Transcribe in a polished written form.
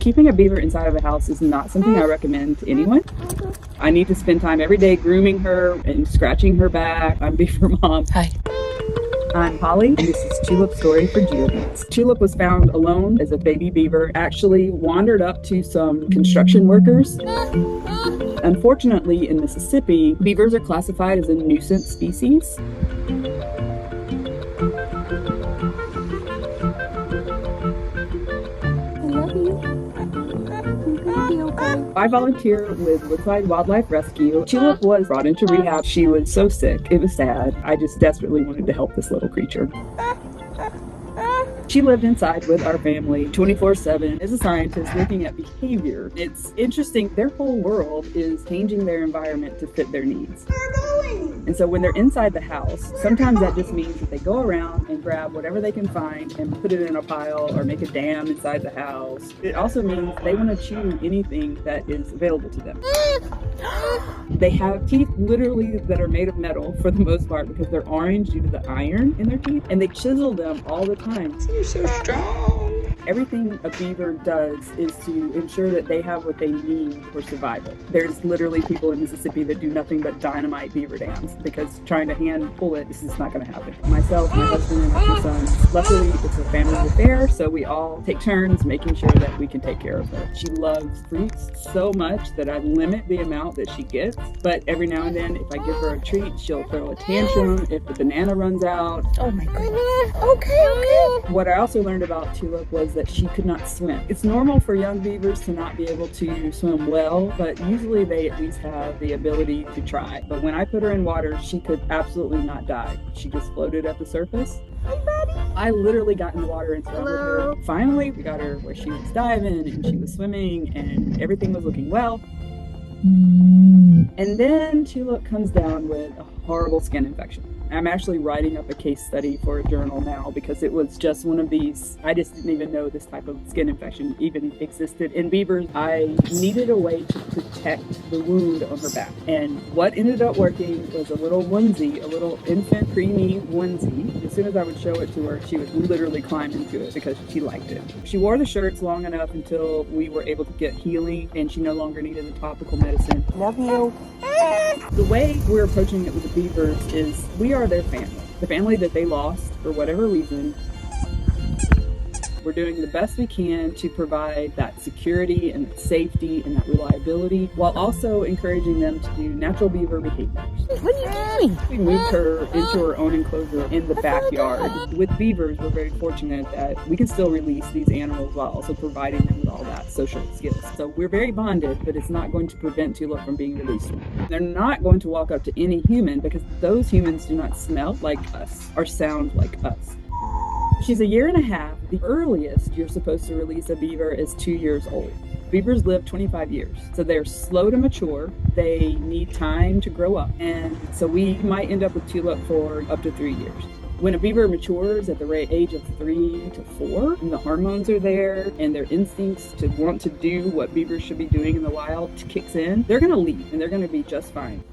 Keeping a beaver inside of a house is not something I recommend to anyone. I need to spend time every day grooming her and scratching her back. I'm Beaver Mom. Hi. I'm Holly, and this is Tulip's story for GeoBeats. Tulip was found alone as a baby beaver, actually wandered up to some construction workers. Unfortunately, in Mississippi, beavers are classified as a nuisance species. I volunteer with Woodside Wildlife Rescue. Tulip was brought into rehab. She was so sick. It was sad. I just desperately wanted to help this little creature. She lived inside with our family 24/7 as a scientist looking at behavior. It's interesting. Their whole world is changing their environment to fit their needs. And so when they're inside the house, sometimes that just means that they go around and grab whatever they can find and put it in a pile or make a dam inside the house. It also means they want to chew anything that is available to them. They have teeth literally that are made of metal for the most part because they're orange due to the iron in their teeth, and they chisel them all the time. You're so strong. Everything a beaver does is to ensure that they have what they need for survival. There's literally people in Mississippi that do nothing but dynamite beaver dams because trying to hand pull it, this is not going to happen. Myself, my husband, and my two sons, luckily it's a family affair, so we all take turns making sure that we can take care of her. She loves fruits so much that I limit the amount that she gets, but every now and then if I give her a treat, she'll throw a tantrum if the banana runs out. Oh my goodness. Okay. What I also learned about Tulip was that she could not swim. It's normal for young beavers to not be able to swim well, but usually they at least have the ability to try. But when I put her in water, she could absolutely not die. She just floated at the surface. Hi, buddy. I literally got in the water and swam with her. Finally, we got her where she was diving and she was swimming and everything was looking well. And then Tulip comes down with a horrible skin infection. I'm actually writing up a case study for a journal now because it was just one of these, I just didn't even know this type of skin infection even existed in beavers. I needed a way to protect the wound on her back. And what ended up working was a little onesie, a little infant preemie onesie. As soon as I would show it to her, she would literally climb into it because she liked it. She wore the shirts long enough until we were able to get healing and she no longer needed the topical medicine. Love you. The way we're approaching it with the beavers is we are their family. The family that they lost for whatever reason. We're doing the best we can to provide that security and that safety and that reliability while also encouraging them to do natural beaver behaviors. What are you doing? We moved her into her own enclosure in the backyard. With beavers, we're very fortunate that we can still release these animals while also providing them with all that social skills. So we're very bonded, but it's not going to prevent Tulip from being released. They're not going to walk up to any human because those humans do not smell like us or sound like us. She's a year and a half. The earliest you're supposed to release a beaver is 2 years old. Beavers live 25 years, so they're slow to mature. They need time to grow up, and so we might end up with Tulip for up to 3 years. When a beaver matures at the age of 3 to 4, and the hormones are there, and their instincts to want to do what beavers should be doing in the wild kicks in, they're going to leave, and they're going to be just fine.